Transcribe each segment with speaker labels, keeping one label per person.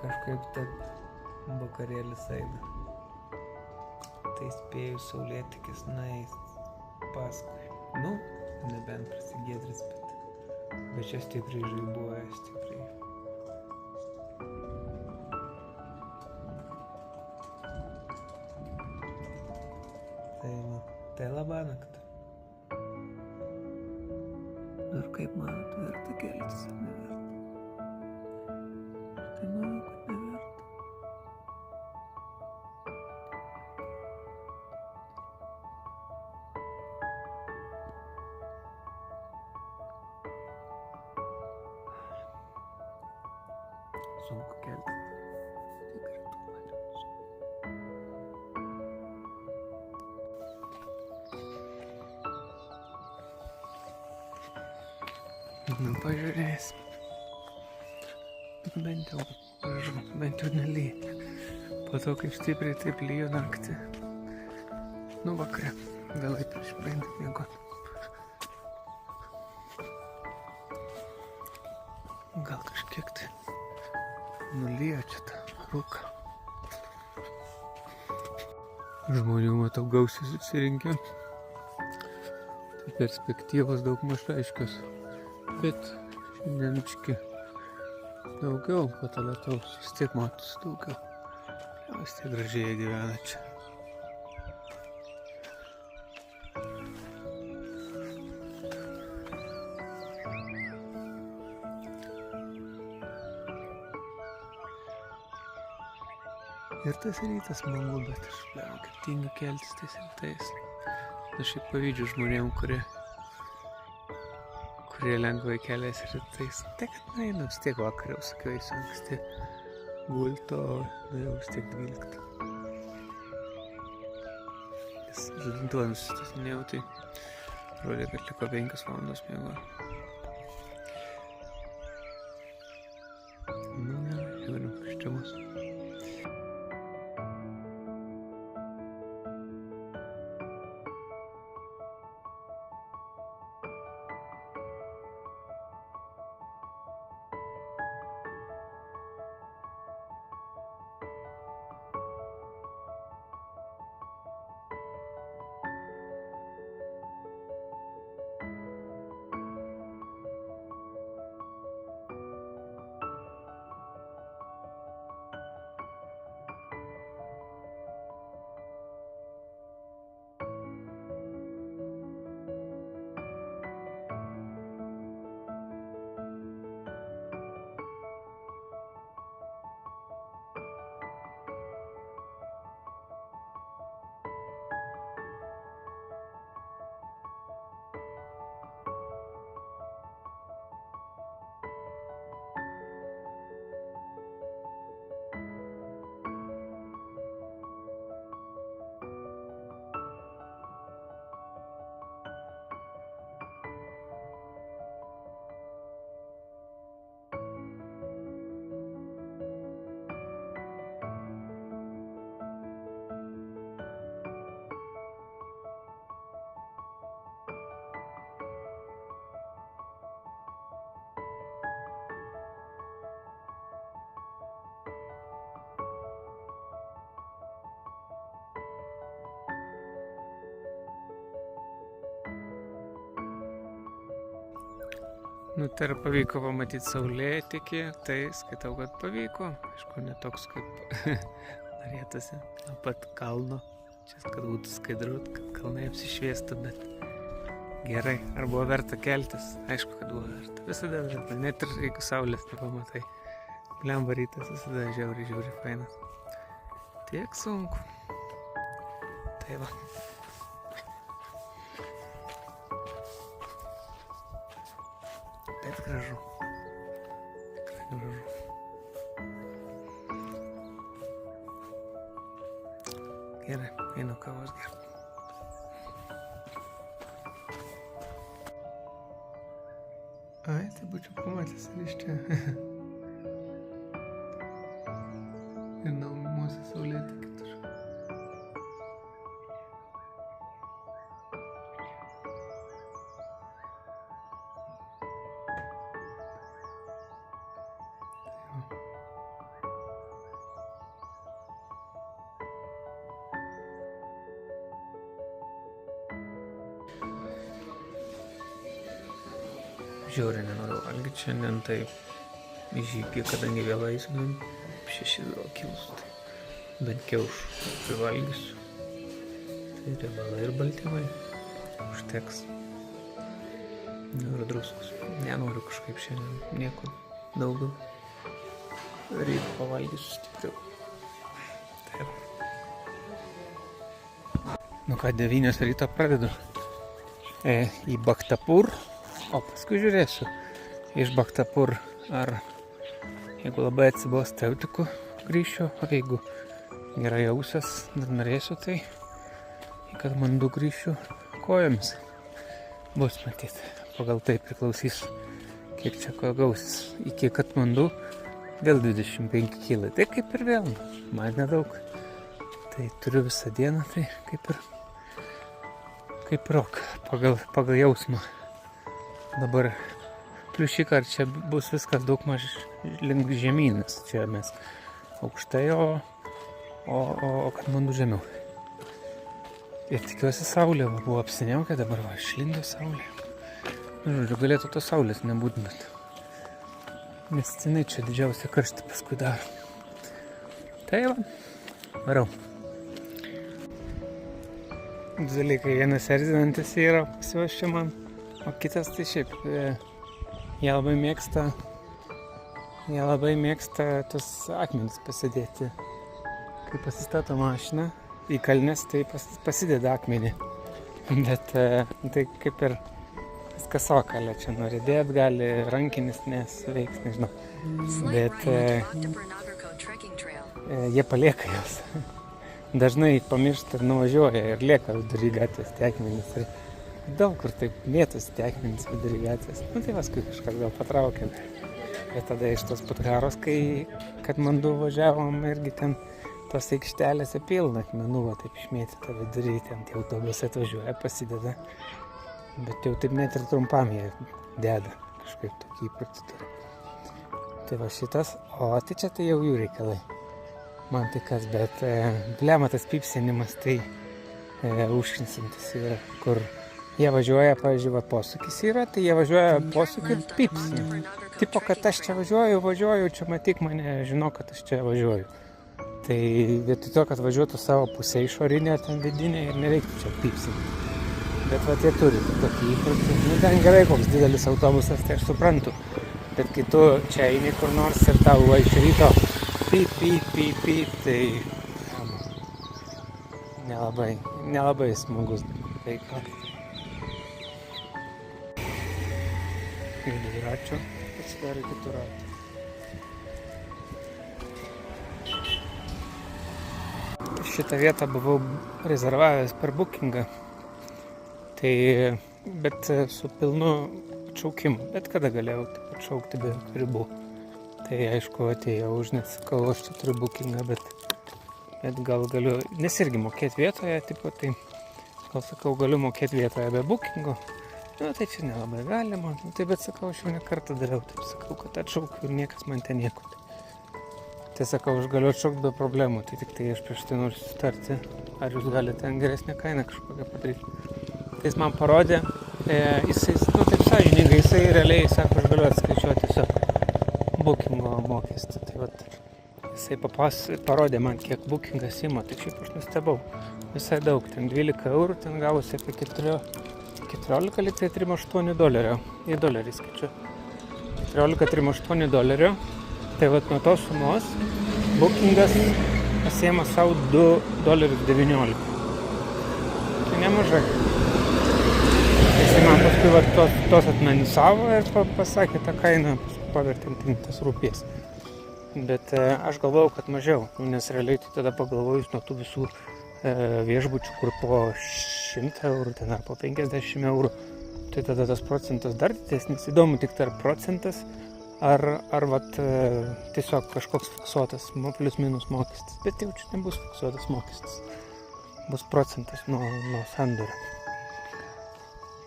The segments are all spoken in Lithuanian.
Speaker 1: kažkaip taip vakarėlis eina. Tai spėjau saulėtekis nueis paskui. Nu, nebent prasigiedris, bet čia stipriai žaibuoja, stipriai. Tai labanakt. Ir kaip manot, verta keltis ar neverta? Tai manau, kad neverta. Sunku keltis. Tikrai tu matėm. Nu, pažiūrėsim. Bent jau nelyja. Po to, kaip stipriai taip lyjo naktį. Nu, vakare. Vėlai prieš paimti miegot. Gal kažkiek tai nulyja čia tą rūką. Žmonių matau gausiai susirinkę. Tai perspektyvos daug maž aiškios. Bet šiandien biškį daugiau po to lietaus, vis tiek matosi daugiau. Vis tiek gražiai gyvena čia. Ir tas rytas smagu, bet aš kaip tingiu keltis tais rytais. Aš šiaip pavydžiu žmonėm, kurie lengvai keliasi rytais. Tai kad nueinu vis tiek vakar jau sakiau, eisiu anksti gulto, jau vis tiek 12. Nes žadintuvą nusistatinėjau, tai rodė, kad liko 5 valandos miego. Nu, žiūrim, kas čia bus. Nu, tai ir pavyko pamatyti saulėtekį, tai skaitau, kad pavyko. Aišku, ne toks kaip norėtųsi, nuo pat kalno. Čia, kad būtų skaidru, kad kalnai apsišviestų, bet gerai. Ar buvo verta keltis? Aišku, kad buvo verta. Visada verta, net ir jeigu saulės nepamatai. Blemba rytas visada žiauri fainas. Tiek sunku. Tai va. Bet gražu. Tikrai gražu. Gerai, einu kavos gerti. Ai, tai būčiau pamatęs ir iš čia. Ir namuose saulėtekį turiu. Žiauriai nenoriu valgyti šiandien, tai į žygį, kadangi vėl eisim 6 kilus, tai bent kiaušų privalgysiu. Tai riebalai ir baltymai užteks. Ir druskos. Nenoriu kažkaip šiandien nieko daugiau. Ryt pavalgysiu stipriau. Taip. Nu ką, 9 ryto pradedu į Bhaktapur, o paskui žiūrėsiu iš Bhaktapur, ar jeigu labai atsibos, tai jau tik grįšiu, o jeigu gerai jausiuos, dar norėsiu, tai į Katmandu grįšiu kojomis. Bus matyti, pagal tai priklausys, kiek čia ko gausis. Iki Katmandu vėl 25 kilai, tai kaip ir vėl, man nedaug. Tai turiu visą dieną, tai kaip rok, pagal jausmą. Dabar plius šį kartą čia bus viskas daug maž link žemynas, čia mes aukštai, o Katmandu žemiau. Ir tikiuosi saulė, buvo apsiniaukę, dabar va, išlindo saulė. Nu, žodžiu, galėtų tos saulės nebūt, bet nes jinai čia didžiausia karštį paskui daro. Tai va, varau. Dalykai, vienas erzinantis yra pasivaščia man, o kitas tai šiaip, jie labai mėgsta tos akmenis pasidėti. Kai pasistato mašiną į kalnes, tai pasideda akmenį. Bet tai kaip ir viskas sokalė, čia nuridėt gali, rankinis nesveiks, nežinau. Bet jie palieka jos. Dažnai pamiršta ir nuvažiuoja ir lieka vidury gatvės tie akmenys. Ir daug kur taip mėtosi tie akmenys vidury gatvės. Nu tai paskui kažkas gal patraukė. Bet tada iš tos Putharos, kai Katmandu važiavom, irgi ten tos aikštelėse pilna akmenų, taip išmėtyta vidury, ten tie autobusai atvažiuoja, pasideda. Bet jau taip net ir trumpam jie deda, kažkaip tokį įprotį turi. Tai va šitas, o tai čia tai jau jų reikalai. Man tai kas, bet blema tas pypsinimas, tai užknisantis yra, kur jie važiuoja, pavyzdžiui, posūkis yra, tai jie važiuoja posūkį ir pypsina. Tipo, kad aš čia važiuoju, čia matyk mane, žinau, kad aš čia važiuoju. Tai vietoj to, kad važiuotų savo pusę išorinę, ten vidinę ir nereiktų čia pypsinti. Bet va, jie turi tokį įprotį. Nu, ten gerai koks didelis autobusas, tai aš suprantu. Bet kai tu čia eini kur nors ir tau va iš ryto pyp, tai nelabai smagus veiklas. Ir dviračio pasidarė kitų ratų. Šitą vietą buvau rezervavęs per bookingą, tai, bet su pilnu atšaukimu, bet kada galėjau atšaukti be ribų. Tai aišku, atėjau už, net sakau, aš čia turiu bookingą, bet gal galiu, nes irgi mokėti vietoje, tipo, tai gal sakau, galiu mokėti vietoje be bookingo. Nu, tai čia nelabai galima, nu, tai bet sakau, aš jau ne kartą dariau, taip sakau, kad atšaukiu ir niekas man ten nieko. Tai sakau, aš galiu atšaukti be problemų, tai tik tai aš prieš tai noriu sutarti, ar jūs galite ten geresnę kainą kažkokią padaryti. Tai jis man parodė, jisai, nu taip sąžiningai, jisai realiai sako, aš galiu atskaičiuoti tiesiog bookingo mokestį. Tai vat, jisai parodė man, kiek bookingas ima, tai šiaip aš nustebau. Visai daug, ten 12 eurų, ten gavosi apie 14 liktai $3.8. Į dolerį skaičiu. 14,38 $. Tai vat nuo tos sumos bookingas pasiema savo $2.19. Tai nemažai. Jisai man paskui vat tos atmenisavo ir pasakė tą kainą, pavertinti tas rūpės. Bet aš galvojau, kad mažiau, nes realiai tai tada pagalvojus nuo tų visų viešbučių, kur po 100 eurų, ten ar po 50 eurų, tai tada tas procentas dar didesnis. Įdomu tik tarp procentas, ar vat tiesiog kažkoks fiksuotas plius minus mokestis. Bet jau čia nebus fiksuotas mokestis. Bus procentas nuo sandorio.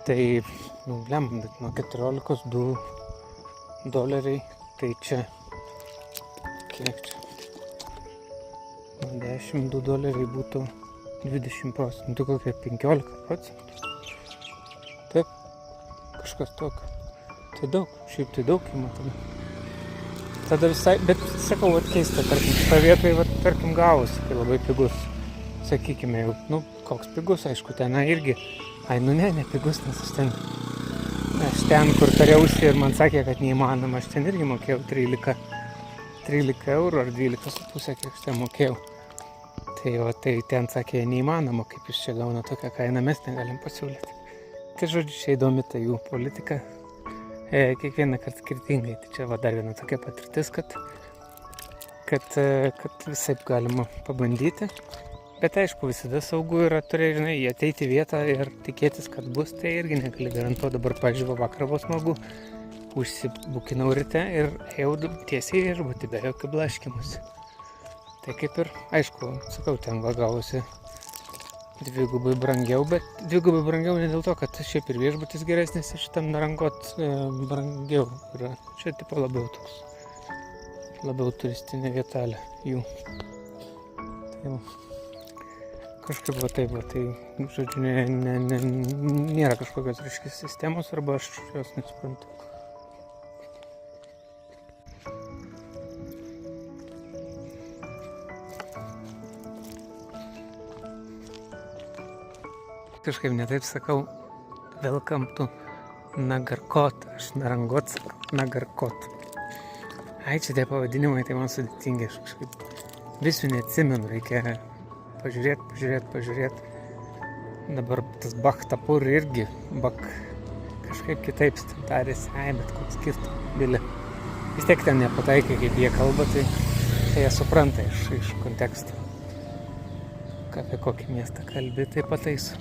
Speaker 1: Tai, bet nuo 14,2 $, tai čia, kiek čia, nuo 10 $2 būtų 20%, tai kokie 15%. Taip, kažkas tokio. Tai daug, šiaip tai daug ima tada. Tada visai, bet sakau, vat keista, tarkim, šitą vietoj, vat, tarkim, gavosi, kai labai pigus. Sakykime jau, nu, koks pigus, aišku, ten irgi. Ne pigus, nes aš ten, kur tariausi ir man sakė, kad neįmanoma, aš ten irgi mokėjau 13 eurų ar 12,5, kiek aš ten mokėjau. Tai ten sakė, neįmanoma, kaip jūs čia gauna tokią kainą, mes negalim pasiūlyti. Tai žodžiu, čia įdomi ta jų politika. Kiekvieną kartą skirtingai. Tai čia va dar viena tokia patirtis, kad visaip galima pabandyti. Bet aišku, visada saugu yra turėti, ateiti į vietą ir tikėtis, kad bus, tai irgi negali garantuoti. Dabar, pavyzdžiui, vakarą buvo smagu, užsibukinau ryte ir ėjau tiesiai į viešbutį, be jokių blaškymusi. Tai kaip ir, aišku, sakau, ten gavosi dvigubai brangiau, bet dvigubai brangiau ne dėl to, kad šiaip ir viešbutis geresnis, ir šitam Narangot brangiau yra. Čia tipo labiau turistinė vietelė jų. Tai kažkaip va taip, tai, žodžiu, nėra kažkokios ryškios sistemos, arba aš jos nesuprantu. Kažkaip netaip sakau, welcome to Nagarkot, aš Narangot sakau, Nagarkot. Ai, čia tie pavadinimai, tai man sudėtingi, aš kažkaip visų neatsimenu, reikia pažiūrėt. Dabar tas Bakhtapur irgi, kažkaip kitaip tarėsi, bet koks skirtumas, bilė. Vis tiek ten nepataikai, kaip jie kalba, tai jie supranta iš konteksto. Apie kokį miestą kalbė, tai pataiso.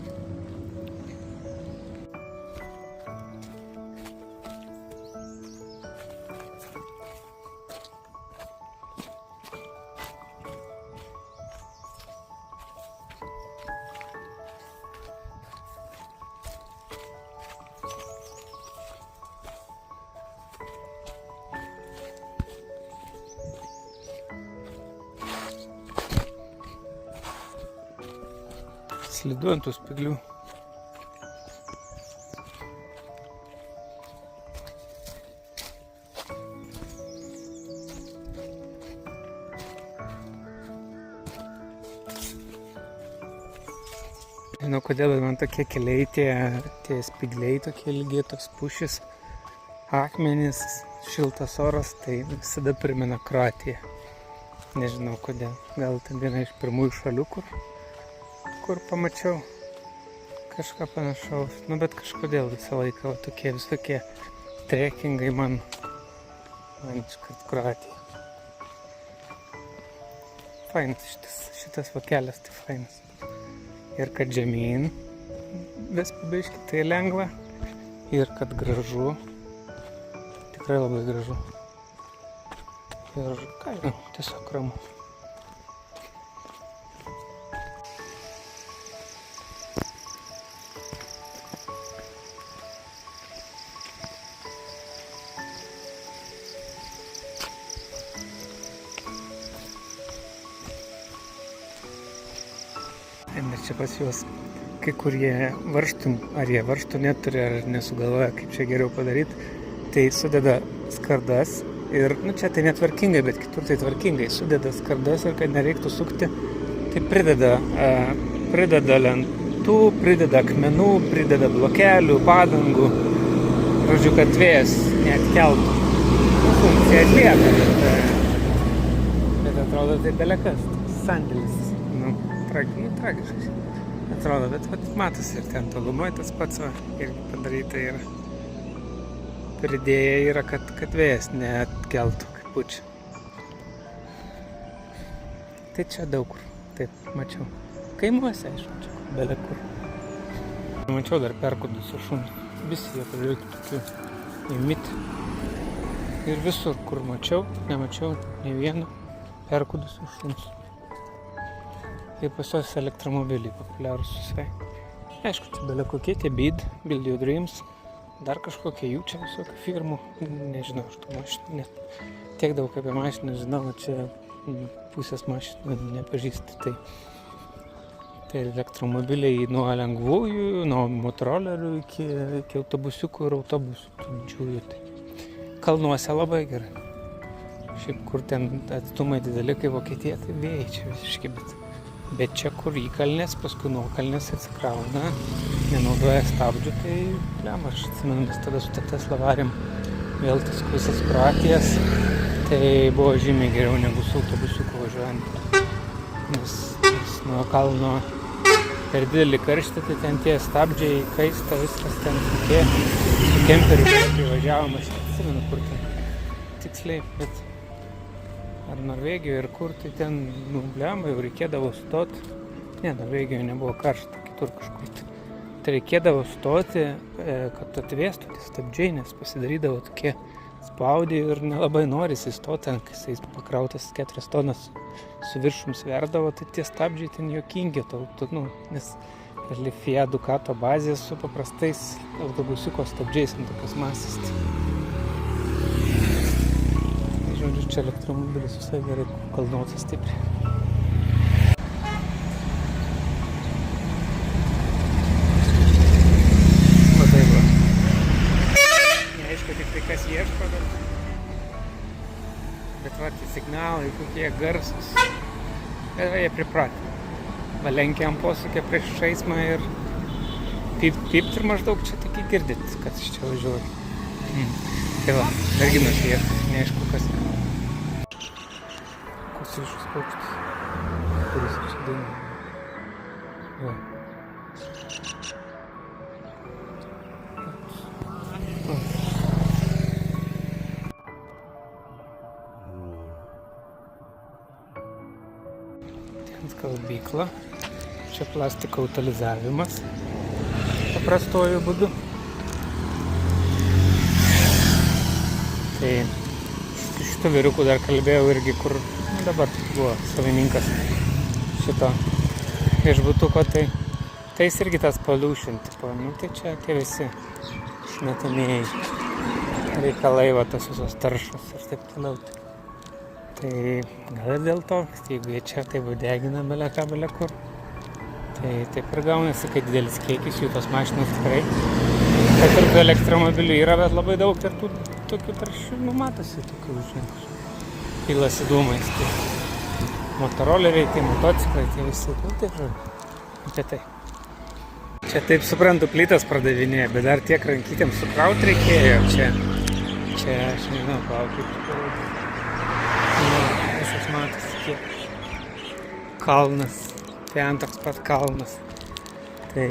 Speaker 1: Slidu ant tų spyglių. Žinau, kodėl man tokie keliai, tie spygliai tokie ilgi, toks pušis, akmenys, šiltas oras, tai visada primena Kroatiją. Nežinau kodėl. Gal tai viena iš pirmųjų šalių, kur pamačiau kažką panašaus. Bet kažkodėl visą laiką tokie visokie trekingai man iškart Kroatija. Fainas šitas kelias, tai fainas. Ir kad žemyn vis pabiški, tai lengva. Ir kad gražu. Tikrai labai gražu. Ir tiesiog ramu. Ir čia pas juos kai kurie varžtų, ar jie varžtų neturi, ar nesugalvoja, kaip čia geriau padaryti, tai sudeda skardas ir, čia tai netvarkingai, bet kitur tai tvarkingai, sudeda skardas ir kad nereiktų sukti, tai prideda lentų, prideda akmenų, prideda blokelių, padangų, žodžiu, kad vėjas neatkeltų. Funkcija atlieka, bet atrodo tai belekas, sandėlis. Tragiškas atrodo, bet matosi ir ten tolumoje tas pats irgi padaryta yra. Pridėję yra, kad vėjas neatkeltų kaip pučia. Tai čia daug kur, taip, mačiau. Kaimuose, aišku, čia belė kur. Mačiau dar perkudusių šunų. Visi jie pažiūrėti tokių įmiti. Ir visur, kur nemačiau nei vieno perkudusių šunų. Tai pas juos elektromobiliai populiarūs visai. Aišku, čia belė kokie tie Build Your Dreams, dar kažkokie jų čia visokių firmų. Nežinau, aš tų mašinų, tiek daug apie mašiną žinau, čia pusės mašinų nepažįstu. Tai elektromobiliai nuo lengvųjų, nuo motorolerių iki autobusiukų ir autobusų didžiųjų. Tai kalnuose labai gerai. Šiaip kur ten atstumai dideli kaip Vokietija, tai vėjai čia visiškai, bet čia kur įkalnės, paskui nuokalnės atsikrauna, nenaudoja stabdžių, tai lemą, aš atsimenu, mes tada su Tesla varėm vėl tas visas Kroatijas, tai buvo žymiai geriau negu su autobusiuku važiuojant, nes nuo kalno per didelį karštį, tai ten tie stabdžiai kaista, viskas ten tokie, su kemperiu privažiavom, aš atsimenu, kur ten tiksliai, bet ar Norvegijoje ir kur, tai ten, blemba, jau reikėdavo stot, ne, Norvegijoje nebuvo karšta, kitur kažkur, tai reikėdavo stoti, kad atvėstų tie stabdžiai, nes pasidarydavo tokie spaudį ir nelabai norisi stoti, kai jis pakrautas 4 tonas su viršum sverdavo, tai tie stabdžiai ten juokingi, nes Fiat Ducato bazė su paprastais autobusiuko stabdžiais ant tokios masės. Žodžiu, čia elektromobilis visai gerai kalnuotas stipriai. Va tai va. Neaišku tik tai kas ieško, bet va, tai signalai kokie garsus. Bet va, jie pripratę. Va, lenkia ant posūkio prieš eismą ir pypt ir maždaug čia tik girdit, kad iš čia važiuoja. Tai va, merginos ieško, neaišku kas. Kosyšus paukštis, kuris čia dainuoja. Va. Ten skalbykla, čia plastiko utilizavimas paprastuoju būdu. Tai šitų vyrukų dar kalbėjau irgi, kur dabar buvo savininkas šito viešbutuko, tai jis irgi tas pollution, tipo, tai čia tie visi išmetamieji reikalai, va, tas visos taršos ir taip toliau. Tai gal ir dėl to, jeigu jie čia taip degina bele kur, tai taip ir gaunasi, kai didelis kiekis jų tos mašinos tikrai. Kad ir elektromobilių yra, bet labai daug ir tų tokių taršių, matosi tokių ženklų. Pilasi dūmais, tai motoroleriai, tai motociklai, tai visi, tai apie tai. Čia taip suprantu, plytas pardavinėja, bet dar tiek rankytėm sukraut reikėjo. Čia aš nežinau, kaip čia parodyti. Visas matosi, kiek kalnas, ten toks pat kalnas. Tai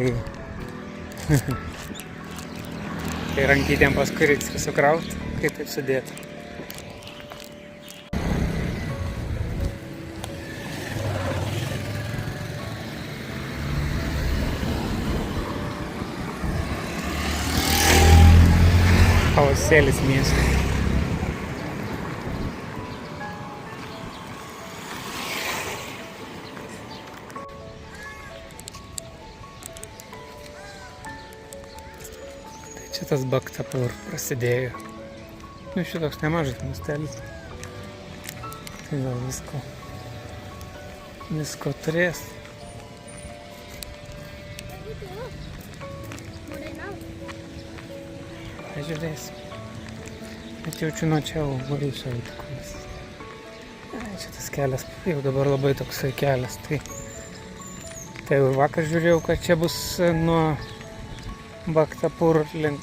Speaker 1: tai rankytėm paskui reikia sukrauti, kaip taip sudėti. Pavasėlis miesto. Tai čia tas Baktapur prasidėjo. Šitoks nemažas miestelis. Tai gal visko turės. Pažiūrėsim. Bet jaučiu nuo čia varysiu įtakomis. Čia tas kelias, jau dabar labai toksai kelias. Tai vakar žiūrėjau, kad čia bus nuo Baktapur link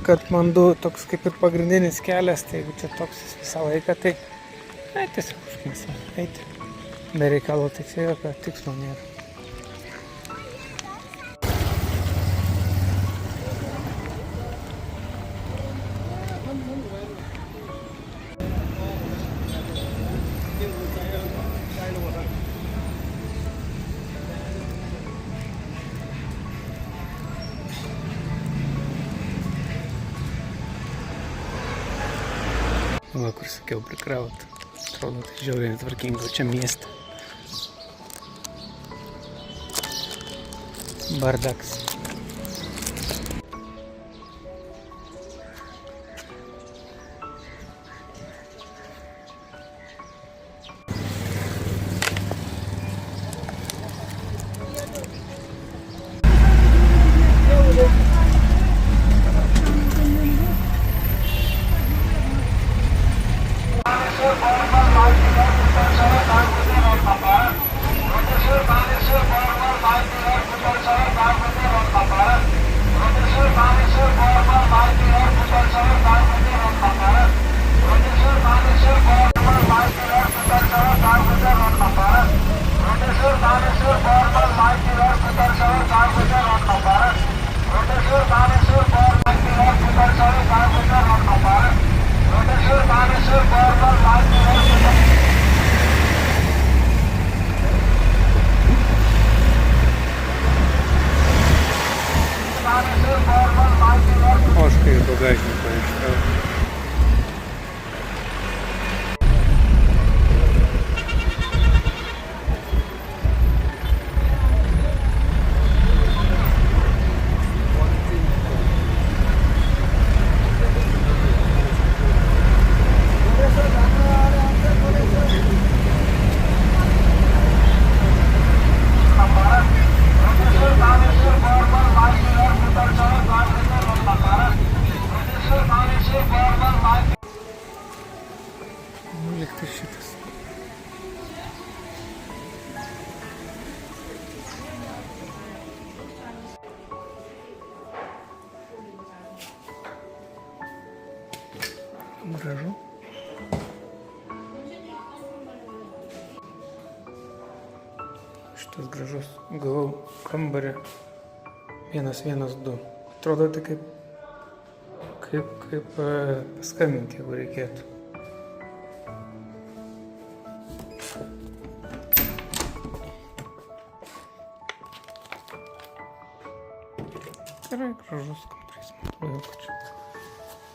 Speaker 1: Katmandu toks kaip ir pagrindinis kelias. Tai jeigu čia toks visą laiką, tai tiesiog užknisa eiti. Be reikalo, tai čia jokio tikslo nėra. Va, kur sakiau prikrauti. Atrodo, tai žiauriai netvarkinga čia mieste. Bardaks. Ошки из багажника решил. Электричество. Гаражу. Šitas gražus. Gavau kambarį vienas du. Atrodo tai kaip paskambinti, jeigu reikėtų. Gerai, gražus kambarys, atrodo, kad čia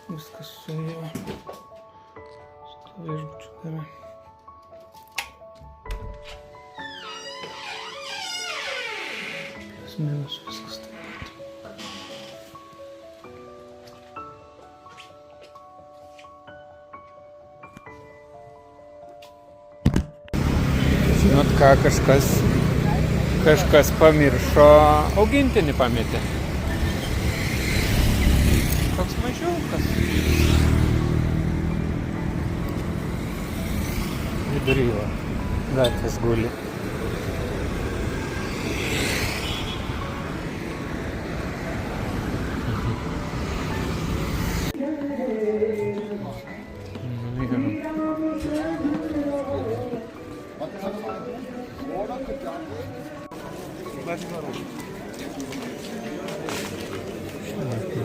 Speaker 1: viskas su juo. Su to viešbučiu gerai. Plius minus viskas taip pat. Žinot ką, kažkas pamiršo, augintinį pametė. Toks mažiukas. Vidury gatvės guli.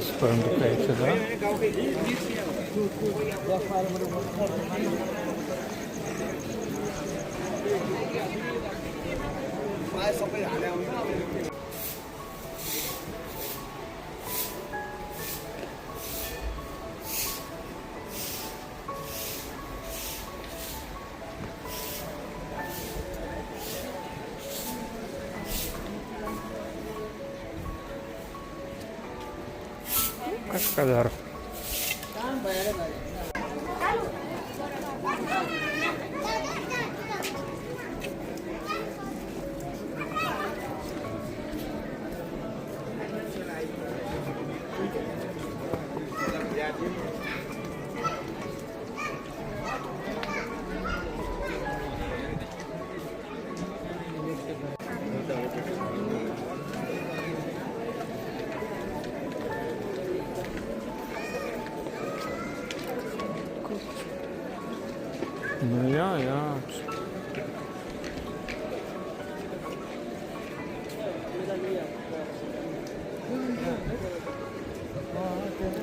Speaker 1: Suprantu, ką čia daro. Kažką daro. Nu jā.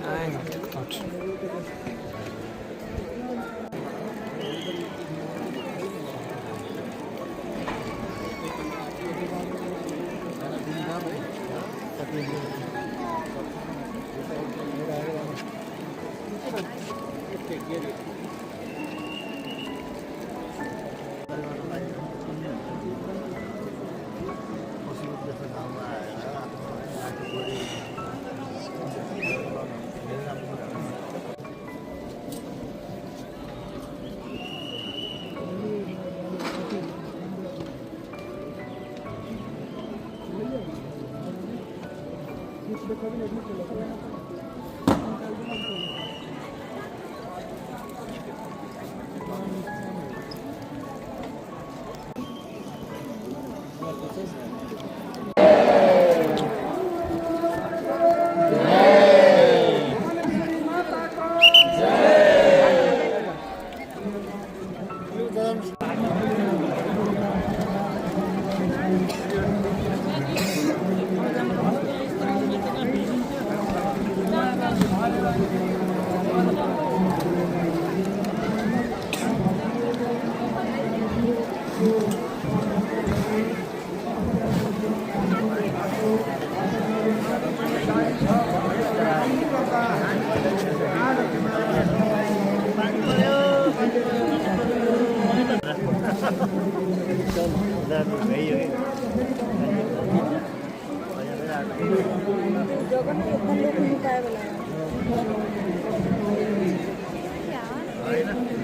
Speaker 1: Ai, gal tik to čia.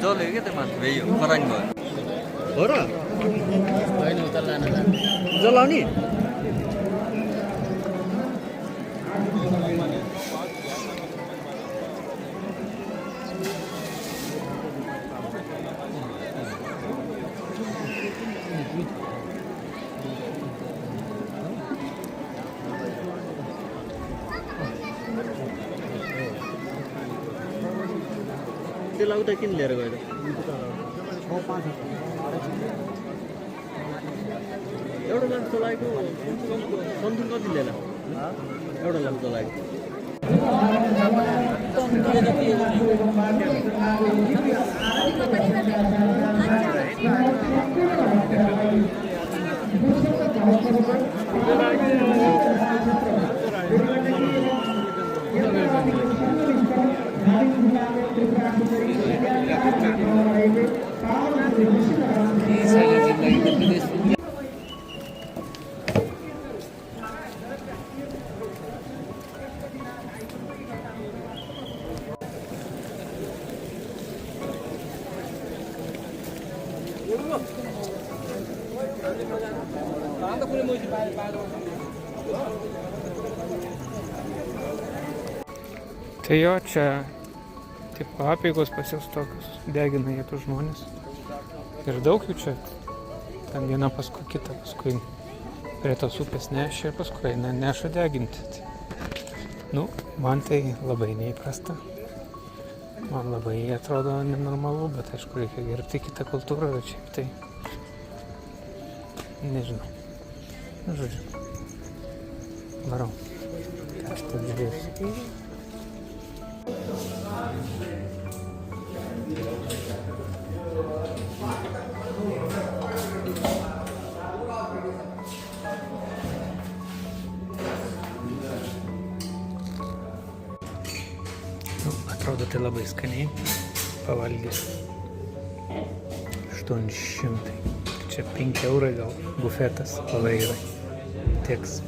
Speaker 2: जसले के त मात्र भयो खरानी भयो हो र होइन उता लान जलाउने त्यसलाई उता किन लिएर गयो एउटा लाख चलाएको समथिङ कति लिएर एउटा लाख चलाएको
Speaker 1: Tai jo, čia tipo apeigos pas jos tokios, degina jie tų žmonės. Ir daug jų čia, ten viena paskui kitą, paskui prie tos upės nešia ir paskui neša deginti. Nu, man tai labai neįprasta. Man labai atrodo nenormalu, bet aišku, reikia gerbti kitą kultūrą, bet šiaip tai nežinau. Nu, žodžiu, varau. Ką aš taip žiūrėsiu. Atrodo, tai labai skaniai pavalgysiu. 800. Čia 5 eurai gal bufetas pavairai. Tieks.